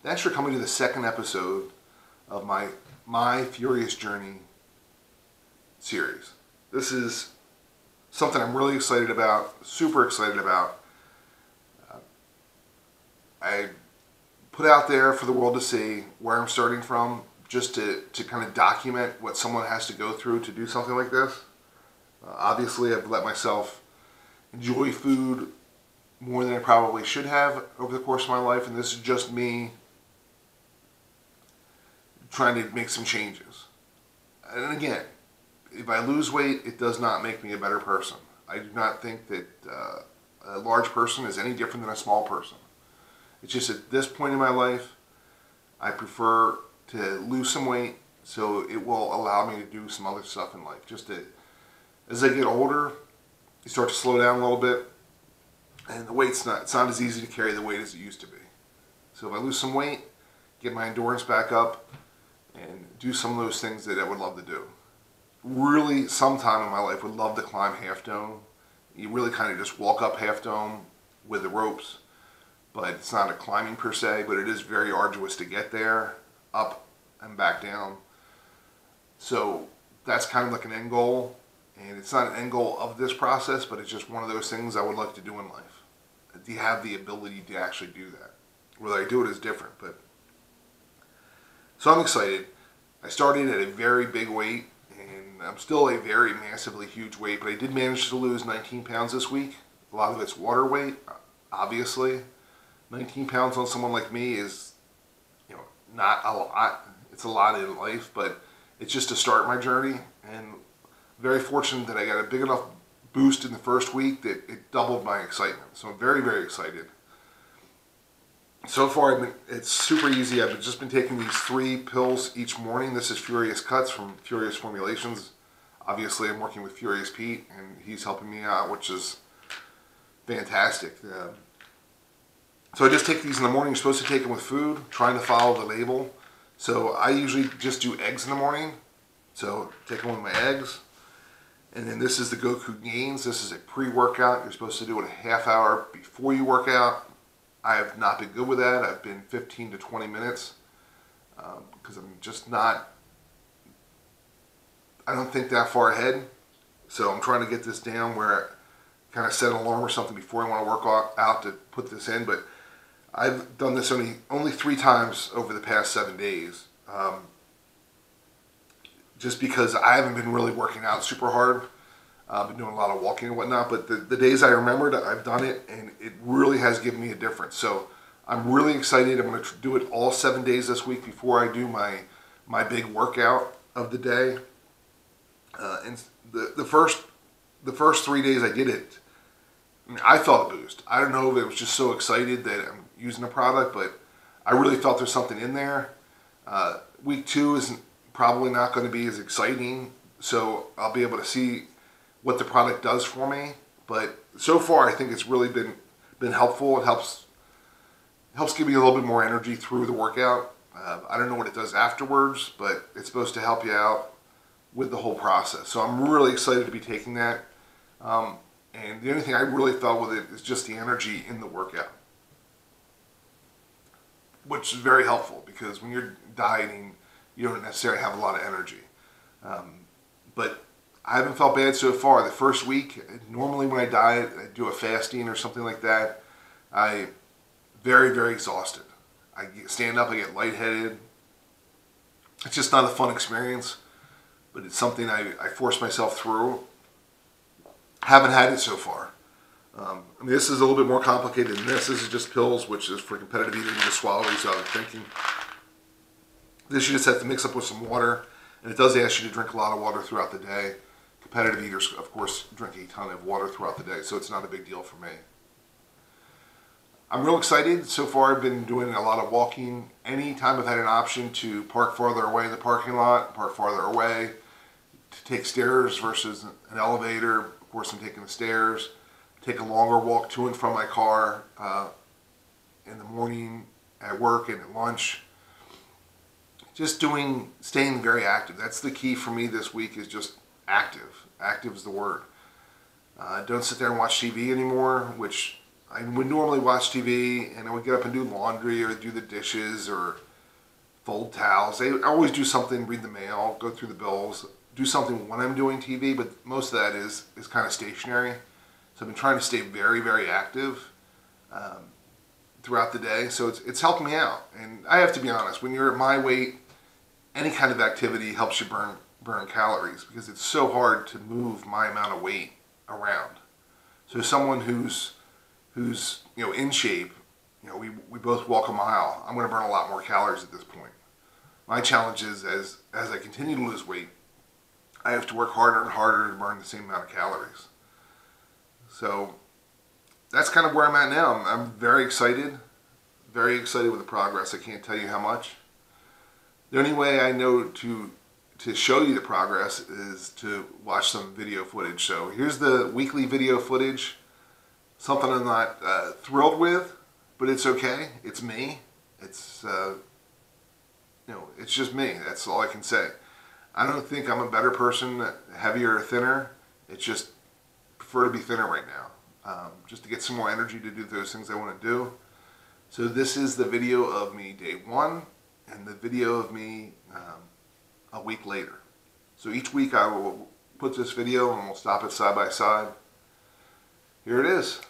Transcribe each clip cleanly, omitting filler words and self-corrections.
Thanks for coming to the second episode of my Furious Journey series. This is something I'm really excited about, super excited about. I put out there for the world to see where I'm starting from, just to kind of document what someone has to go through to do something like this. Obviously, I've let myself enjoy food more than I probably should have over the course of my life, and this is just me trying to make some changes. And again, if I lose weight, it does not make me a better person. I do not think that a large person is any different than a small person. It's just at this point in my life, I prefer to lose some weight so it will allow me to do some other stuff in life. As I get older, you start to slow down a little bit, and it's not as easy to carry the weight as it used to be. So if I lose some weight, get my endurance back up, and do some of those things that I would love to do. Really, sometime in my life, would love to climb Half Dome. You really kind of just walk up Half Dome with the ropes, but it's not a climbing per se, but it is very arduous to get there, up and back down. So that's kind of like an end goal, and it's not an end goal of this process, but it's just one of those things I would like to do in life. Do you have the ability to actually do that? Whether I do it is different, but so I'm excited. I started at a very big weight, and I'm still a very massively huge weight, but I did manage to lose 19 pounds this week. A lot of it's water weight, obviously. 19 pounds on someone like me is, not a lot. It's a lot in life, but it's just to start my journey. And very fortunate that I got a big enough boost in the first week that it doubled my excitement. So I'm very, very excited. So far, it's super easy. I've just been taking these 3 pills each morning. This is Furious Cuts from Furious Formulations. Obviously, I'm working with Furious Pete, and he's helping me out, which is fantastic. So I just take these in the morning. You're supposed to take them with food, trying to follow the label. So I usually just do eggs in the morning. So take them with my eggs. And then this is the Goku Gains. This is a pre-workout. You're supposed to do it a half hour before you work out. I have not been good with that. I've been 15 to 20 minutes because I'm just not, I don't think that far ahead. So I'm trying to get this down where I kind of set an alarm or something before I want to work out to put this in. But I've done this only 3 times over the past 7 days. Just because I haven't been really working out super hard. I've been doing a lot of walking and whatnot, but the days I remembered, I've done it, and it really has given me a difference. So I'm really excited. I'm going to do it all 7 days this week before I do my big workout of the day. And the first 3 days I did it, I felt a boost. I don't know if it was just so excited that I'm using the product, but I really felt there's something in there. Week 2 is probably not going to be as exciting, so I'll be able to see what the product does for me. But so far, I think it's really been helpful. It helps give me a little bit more energy through the workout. I don't know what it does afterwards, but it's supposed to help you out with the whole process. So I'm really excited to be taking that. And the only thing I really felt with it is just the energy in the workout, which is very helpful because when you're dieting, you don't necessarily have a lot of energy. But I haven't felt bad so far. The first week, normally when I diet, I do a fasting or something like that, I very, very exhausted. I stand up, I get lightheaded. It's just not a fun experience, but it's something I force myself through. Haven't had it so far. This is a little bit more complicated than this. This is just pills, which is for competitive eating. You just swallow these without thinking. This you just have to mix up with some water, and it does ask you to drink a lot of water throughout the day. Competitive eaters, of course, drink a ton of water throughout the day, so it's not a big deal for me. I'm real excited. So far, I've been doing a lot of walking. Anytime I've had an option to park farther away in the parking lot, park farther away, to take stairs versus an elevator, of course, I'm taking the stairs. Take a longer walk to and from my car in the morning, at work, and at lunch. Just staying very active. That's the key for me this week, is just active. Active is the word. Don't sit there and watch TV anymore, which I would normally watch TV and I would get up and do laundry or do the dishes or fold towels. I always do something, read the mail, go through the bills, do something when I'm doing TV, but most of that is kind of stationary. So I've been trying to stay very, very active throughout the day. So it's helped me out. And I have to be honest, when you're at my weight, any kind of activity helps you burn calories because it's so hard to move my amount of weight around. So someone who's in shape, we both walk a mile, I'm going to burn a lot more calories at this point. My challenge is as I continue to lose weight, I have to work harder and harder to burn the same amount of calories. So that's kind of where I'm at now. I'm very excited with the progress. I can't tell you how much. The only way I know to show you the progress is to watch some video footage. So here's the weekly video footage. Something I'm not thrilled with, but it's okay. It's me. It's it's just me. That's all I can say. I don't think I'm a better person, heavier or thinner. It's just prefer to be thinner right now, just to get some more energy to do those things I want to do. So this is the video of me day 1 and the video of me a week later. So each week I will put this video and we'll stop it side by side. Here it is.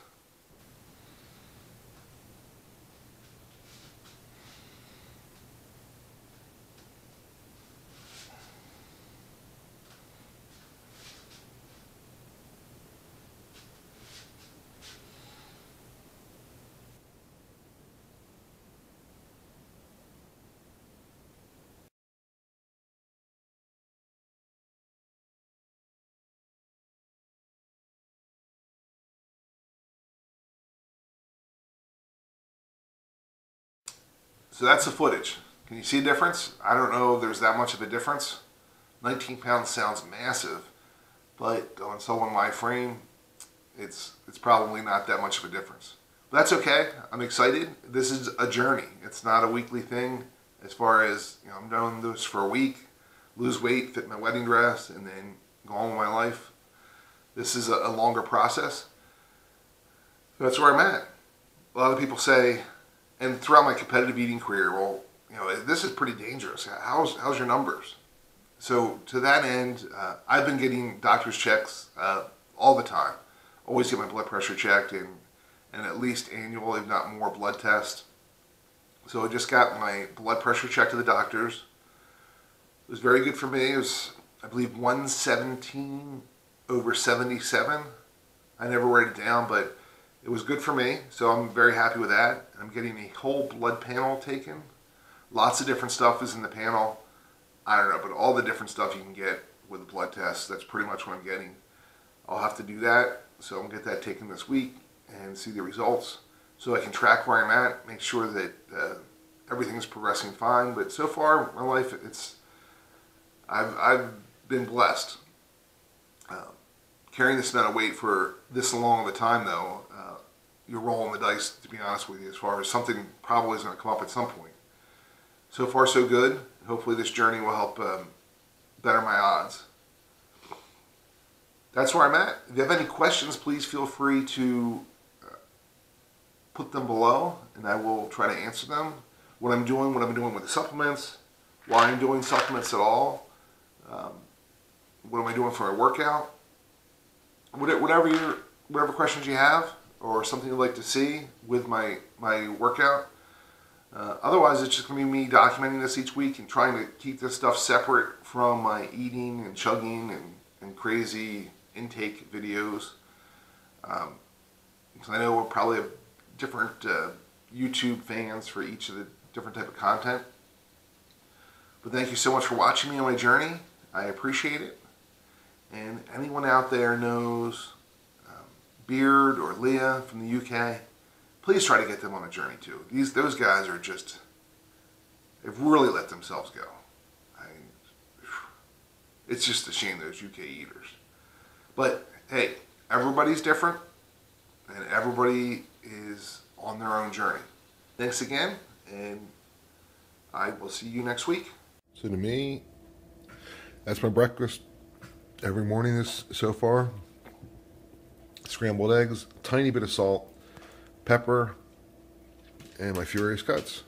So that's the footage. Can you see a difference? I don't know if there's that much of a difference. 19 pounds sounds massive, but on someone my frame, it's probably not that much of a difference. But that's okay. I'm excited. This is a journey. It's not a weekly thing. As far as, I'm doing this for a week, lose weight, fit my wedding dress, and then go on with my life. This is a longer process. That's where I'm at. A lot of people say, and throughout my competitive eating career, well, this is pretty dangerous. How's your numbers? So to that end, I've been getting doctor's checks all the time. Always get my blood pressure checked and at least annual, if not more, blood tests. So I just got my blood pressure checked to the doctors. It was very good for me. It was, I believe, 117/77. I never wrote it down, but it was good for me, so I'm very happy with that. I'm getting a whole blood panel taken. Lots of different stuff is in the panel. I don't know, but all the different stuff you can get with a blood test, that's pretty much what I'm getting. I'll have to do that, so I'm going to get that taken this week and see the results so I can track where I'm at, make sure that everything's progressing fine. But so far, my life, I've been blessed. Carrying this amount of weight for this long of a time, though, you're rolling the dice, to be honest with you, as far as something probably is going to come up at some point. So far, so good. Hopefully this journey will help better my odds. That's where I'm at. If you have any questions, please feel free to put them below, and I will try to answer them. What I'm doing with the supplements, why I'm doing supplements at all, what am I doing for my workout, whatever questions you have or something you'd like to see with my workout. Otherwise, it's just going to be me documenting this each week and trying to keep this stuff separate from my eating and chugging and crazy intake videos. Because I know we'll probably have different YouTube fans for each of the different type of content. But thank you so much for watching me on my journey. I appreciate it. And anyone out there knows Beard or Leah from the UK, please try to get them on a journey too. Those guys are just, they've really let themselves go. It's just a shame, those UK eaters. But hey, everybody's different and everybody is on their own journey. Thanks again, and I will see you next week. So to me, that's my breakfast every morning so far. Scrambled eggs, tiny bit of salt, pepper, and my furious cuts.